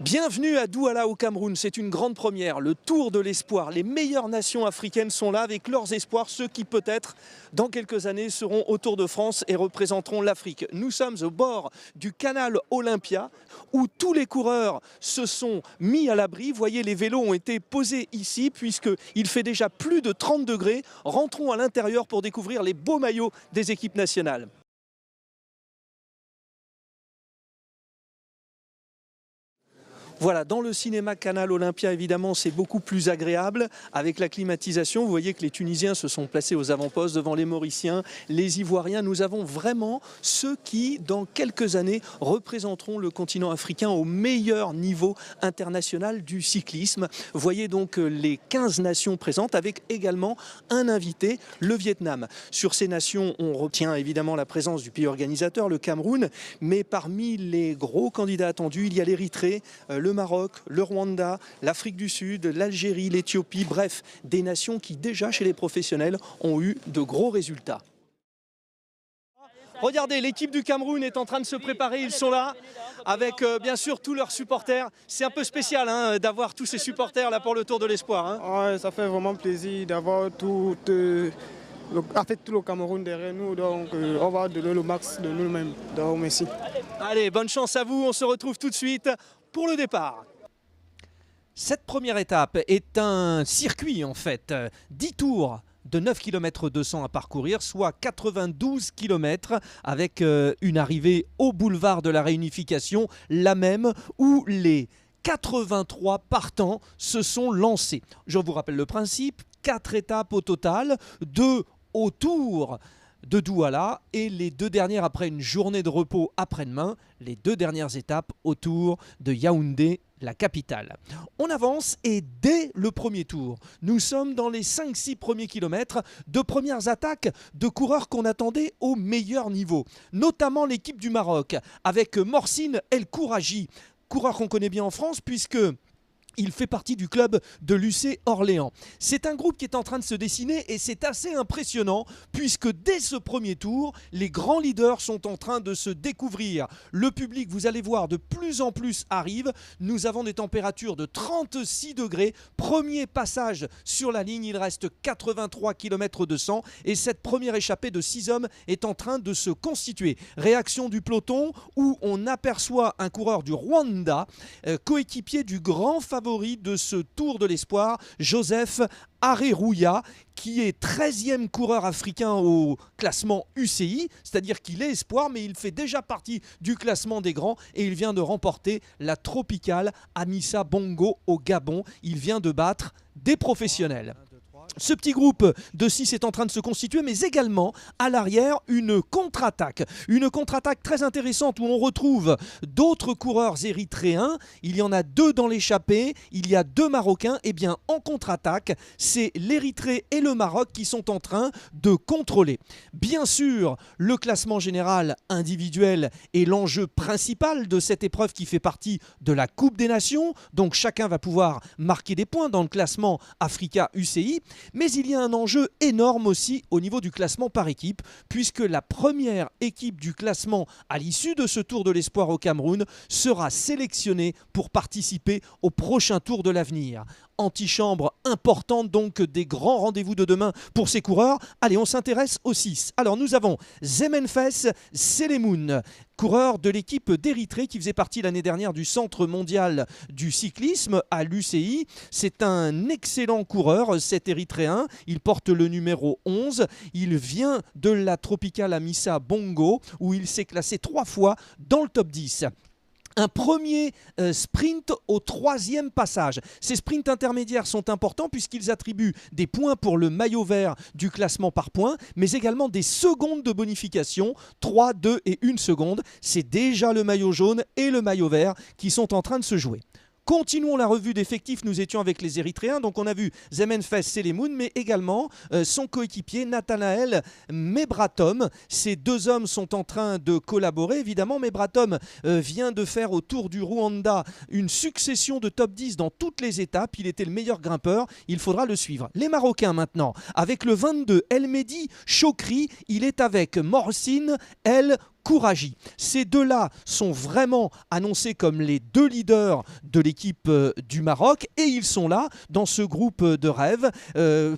Bienvenue à Douala au Cameroun, c'est une grande première, le Tour de l'espoir. Les meilleures nations africaines sont là avec leurs espoirs, ceux qui peut-être dans quelques années seront au Tour de France et représenteront l'Afrique. Nous sommes au bord du canal Olympia où tous les coureurs se sont mis à l'abri. Voyez, les vélos ont été posés ici puisqu'il fait déjà plus de 30 degrés. Rentrons à l'intérieur pour découvrir les beaux maillots des équipes nationales. Voilà, dans le cinéma Canal Olympia, évidemment, c'est beaucoup plus agréable avec la climatisation. Vous voyez que les Tunisiens se sont placés aux avant-postes devant les Mauriciens, les Ivoiriens. Nous avons vraiment ceux qui, dans quelques années, représenteront le continent africain au meilleur niveau international du cyclisme. Vous voyez donc les 15 nations présentes avec également un invité, le Vietnam. Sur ces nations, on retient évidemment la présence du pays organisateur, le Cameroun, mais parmi les gros candidats attendus, il y a l'Érythrée, le Maroc, le Rwanda, l'Afrique du Sud, l'Algérie, l'Éthiopie, bref, des nations qui déjà chez les professionnels ont eu de gros résultats. Regardez, l'équipe du Cameroun est en train de se préparer, ils sont là avec bien sûr tous leurs supporters. C'est un peu spécial hein, d'avoir tous ces supporters là pour le Tour de l'Espoir. Hein. Ouais, ça fait vraiment plaisir d'avoir tout le Cameroun derrière nous, donc on va donner le max de nous-mêmes. Donc merci. Allez, bonne chance à vous, on se retrouve tout de suite pour le départ. Cette première étape est un circuit en fait, 10 tours de 9 km 200 à parcourir, soit 92 km avec une arrivée au boulevard de la Réunification, la même où les 83 partants se sont lancés. Je vous rappelle le principe, 4 étapes au total, 2 autour de Douala et les 2 dernières après une journée de repos après-demain, les 2 dernières étapes autour de Yaoundé, la capitale. On avance et dès le premier tour, nous sommes dans les 5-6 premiers kilomètres de premières attaques de coureurs qu'on attendait au meilleur niveau, notamment l'équipe du Maroc avec Morcine El Kouraji, coureur qu'on connaît bien en France puisque il fait partie du club de l'UC Orléans. C'est un groupe qui est en train de se dessiner et c'est assez impressionnant puisque dès ce premier tour, les grands leaders sont en train de se découvrir. Le public, vous allez voir, de plus en plus arrive. Nous avons des températures de 36 degrés. Premier passage sur la ligne, il reste 83 km de 100 et cette première échappée de 6 hommes est en train de se constituer. Réaction du peloton où on aperçoit un coureur du Rwanda, coéquipier du grand favori de ce Tour de l'Espoir, Joseph Areruya, qui est 13e coureur africain au classement UCI, c'est-à-dire qu'il est espoir, mais il fait déjà partie du classement des grands et il vient de remporter la tropicale Amissa Bongo au Gabon. Il vient de battre des professionnels. Ce petit groupe de 6 est en train de se constituer, mais également à l'arrière une contre-attaque. Une contre-attaque très intéressante où on retrouve d'autres coureurs érythréens. Il y en a 2 dans l'échappée, il y a 2 Marocains. Et bien en contre-attaque, c'est l'Érythrée et le Maroc qui sont en train de contrôler. Bien sûr, le classement général individuel est l'enjeu principal de cette épreuve qui fait partie de la Coupe des Nations. Donc chacun va pouvoir marquer des points dans le classement Africa UCI. Mais il y a un enjeu énorme aussi au niveau du classement par équipe, puisque la première équipe du classement à l'issue de ce Tour de l'Espoir au Cameroun sera sélectionnée pour participer au prochain Tour de l'avenir. Antichambre importante, donc des grands rendez-vous de demain pour ces coureurs. Allez, on s'intéresse aux 6. Alors nous avons Zemenfes Selemoun, coureur de l'équipe d'Érythrée qui faisait partie l'année dernière du Centre mondial du cyclisme à l'UCI. C'est un excellent coureur, cet Érythréen. Il porte le numéro 11. Il vient de la tropicale Amissa Bongo où il s'est classé 3 fois dans le top 10. Un premier sprint au 3e passage. Ces sprints intermédiaires sont importants puisqu'ils attribuent des points pour le maillot vert du classement par points, mais également des secondes de bonification, 3, 2 et 1 seconde. C'est déjà le maillot jaune et le maillot vert qui sont en train de se jouer. Continuons la revue d'effectifs, nous étions avec les Érythréens, donc on a vu Zemenfes Selemoun, mais également son coéquipier Nathanaël Mebratom. Ces 2 hommes sont en train de collaborer, évidemment. Mebratom vient de faire au Tour du Rwanda une succession de top 10 dans toutes les étapes. Il était le meilleur grimpeur, il faudra le suivre. Les Marocains maintenant, avec le 22, El Mehdi Chokri, il est avec Morcine El Kouragi. Ces deux-là sont vraiment annoncés comme les deux leaders de l'équipe du Maroc et ils sont là dans ce groupe de rêve.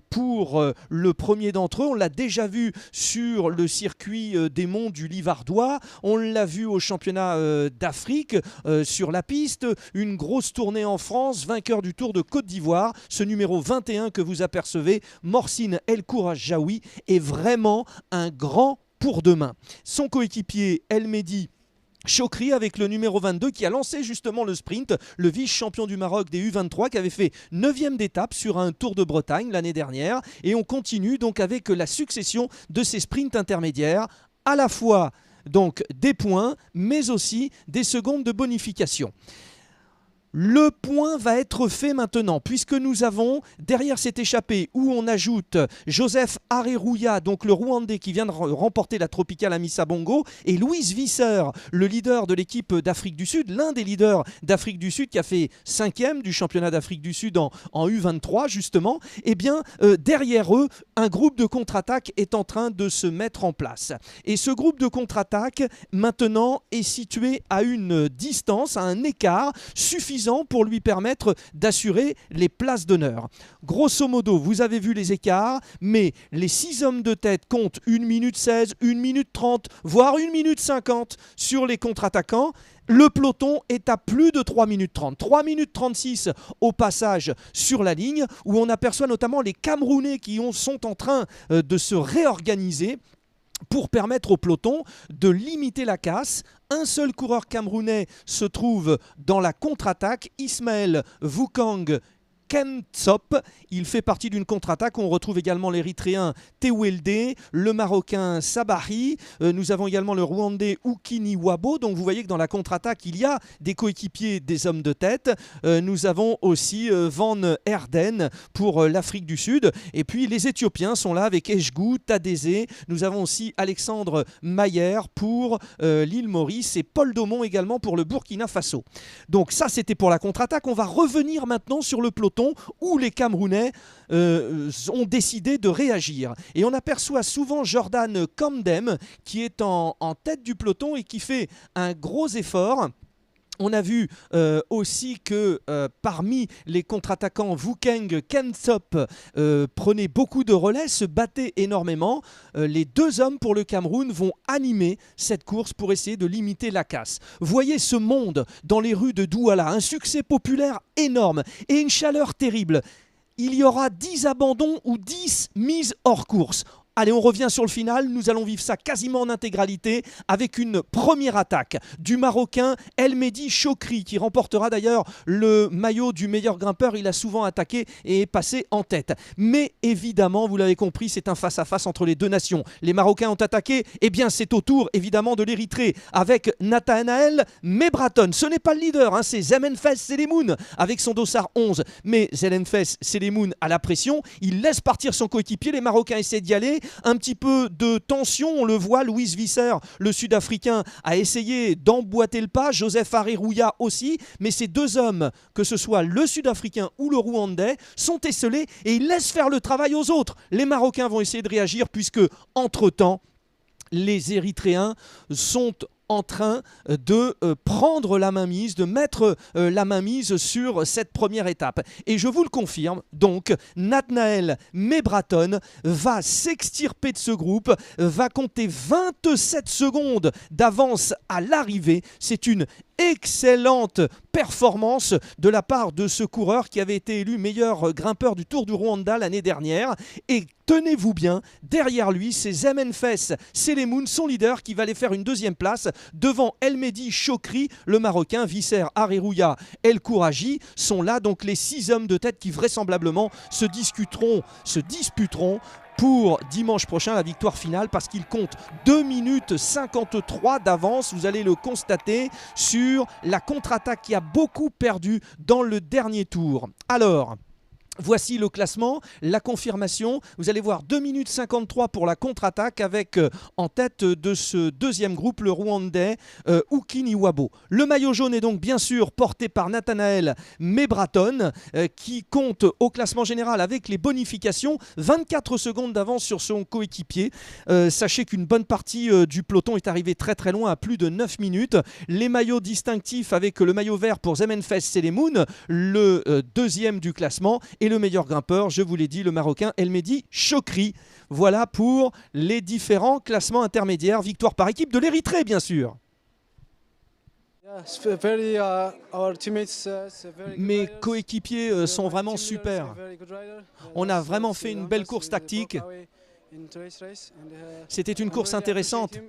Pour le premier d'entre eux, on l'a déjà vu sur le circuit des monts du Livardois, on l'a vu au championnat d'Afrique sur la piste, une grosse tournée en France, vainqueur du Tour de Côte d'Ivoire, ce numéro 21 que vous apercevez, Morsin El Kourajaoui, est vraiment un grand pour demain. Son coéquipier El Mehdi Chokri avec le numéro 22 qui a lancé justement le sprint, le vice-champion du Maroc des U23 qui avait fait 9e d'étape sur un Tour de Bretagne l'année dernière. Et on continue donc avec la succession de ces sprints intermédiaires, à la fois donc des points mais aussi des secondes de bonification. Le point va être fait maintenant puisque nous avons derrière cette échappée où on ajoute Joseph Areruya, donc le Rwandais qui vient de remporter la Tropicale Amissa Bongo, et Louis Visser, le leader de l'équipe d'Afrique du Sud, l'un des leaders d'Afrique du Sud qui a fait 5e du championnat d'Afrique du Sud en U23 justement. Et bien derrière eux, un groupe de contre-attaque est en train de se mettre en place. Et ce groupe de contre-attaque maintenant est situé à une distance, à un écart suffisant pour lui permettre d'assurer les places d'honneur. Grosso modo, vous avez vu les écarts, mais les 6 hommes de tête comptent 1 minute 16, 1 minute 30, voire 1 minute 50 sur les contre-attaquants. Le peloton est à plus de 3 minutes 30, 3 minutes 36 au passage sur la ligne, où on aperçoit notamment les Camerounais qui sont en train de se réorganiser pour permettre au peloton de limiter la casse. Un seul coureur camerounais se trouve dans la contre-attaque, Ismaël Vukang Kemtsop. Il fait partie d'une contre-attaque. On retrouve également l'Érythréen Tewelde, le Marocain Sabari. Nous avons également le Rwandais Ukini Wabo. Donc vous voyez que dans la contre-attaque, il y a des coéquipiers, des hommes de tête. Nous avons aussi Van Herden pour l'Afrique du Sud. Et puis les Éthiopiens sont là avec Eshgou, Tadeze. Nous avons aussi Alexandre Mayer pour l'île Maurice et Paul Daumont également pour le Burkina Faso. Donc ça, c'était pour la contre-attaque. On va revenir maintenant sur le peloton où les Camerounais ont décidé de réagir. Et on aperçoit souvent Jordan Kamdem qui est en tête du peloton et qui fait un gros effort. On a vu aussi que parmi les contre-attaquants, Vukang Kemtsop prenait beaucoup de relais, se battait énormément. Les deux hommes pour le Cameroun vont animer cette course pour essayer de limiter la casse. Voyez ce monde dans les rues de Douala, un succès populaire énorme et une chaleur terrible. Il y aura 10 abandons ou 10 mises hors course. Allez, on revient sur le final, nous allons vivre ça quasiment en intégralité avec une première attaque du Marocain El Mehdi Chokri qui remportera d'ailleurs le maillot du meilleur grimpeur. Il a souvent attaqué et est passé en tête. Mais évidemment, vous l'avez compris, c'est un face-à-face entre les deux nations. Les Marocains ont attaqué, et bien c'est au tour évidemment de l'Érythrée avec Nathanaël Mebraton. Ce n'est pas le leader, hein, c'est Zemenfes Selemoun avec son dossard 11. Mais Zemenfes Selemoun a la pression, il laisse partir son coéquipier, les Marocains essaient d'y aller. Un petit peu de tension, on le voit, Louis Visser, le Sud-Africain, a essayé d'emboîter le pas, Joseph Areruya aussi, mais ces deux hommes, que ce soit le Sud-Africain ou le Rwandais, sont esselés et ils laissent faire le travail aux autres. Les Marocains vont essayer de réagir puisque, entre-temps, les Érythréens sont en train de prendre la mainmise, de mettre la mainmise sur cette première étape. Et je vous le confirme, donc, Nathanaël Mebraton va s'extirper de ce groupe, va compter 27 secondes d'avance à l'arrivée. C'est une excellente performance de la part de ce coureur qui avait été élu meilleur grimpeur du Tour du Rwanda l'année dernière. Et tenez-vous bien, derrière lui, c'est Zemenfes Selemoun, son leader, qui va aller faire une deuxième place devant El Mehdi Chokri, le Marocain, Visser, Areruya, El Kouraji. Sont là donc les 6 hommes de tête qui vraisemblablement se disputeront pour dimanche prochain la victoire finale parce qu'il compte 2 minutes 53 d'avance. Vous allez le constater sur la contre-attaque qui a beaucoup perdu dans le dernier tour. Alors, Voici le classement, la confirmation. Vous allez voir 2 minutes 53 pour la contre-attaque avec en tête de ce deuxième groupe le Rwandais Uki Niwabo. Le maillot jaune est donc bien sûr porté par Nathanael Mebraton qui compte au classement général avec les bonifications 24 secondes d'avance sur son coéquipier. Sachez qu'une bonne partie du peloton est arrivée très très loin à plus de 9 minutes. Les maillots distinctifs avec le maillot vert pour Zemenfes Selemoun, le deuxième du classement. Et le meilleur grimpeur, je vous l'ai dit, le Marocain Elmedi Chokri. Voilà pour les différents classements intermédiaires. Victoire par équipe de l'Érythrée, bien sûr. Mes coéquipiers sont vraiment super. On a vraiment fait une belle course tactique. C'était une course intéressante.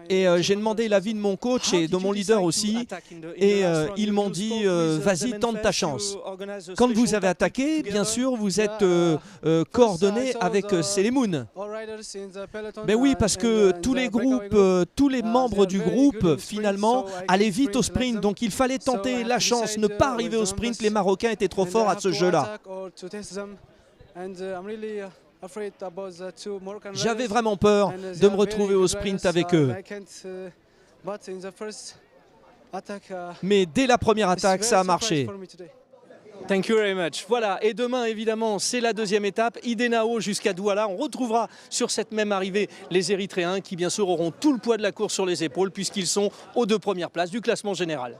Et j'ai demandé l'avis de mon coach et de mon leader aussi. Et ils m'ont dit, vas-y, tente ta chance. Quand vous avez attaqué, bien sûr, vous êtes coordonné avec Selemoun. Mais oui, parce que tous les groupes, tous les membres du groupe, finalement, allaient vite au sprint. Donc il fallait tenter la chance, ne pas arriver au sprint. Les Marocains étaient trop forts à ce jeu-là. J'avais vraiment peur de me retrouver au sprint avec eux. Mais dès la première attaque, ça a marché. Thank you very much. Voilà, et demain, évidemment, c'est la deuxième étape, Idenao jusqu'à Douala. On retrouvera sur cette même arrivée les Érythréens qui, bien sûr, auront tout le poids de la course sur les épaules puisqu'ils sont aux 2 premières places du classement général.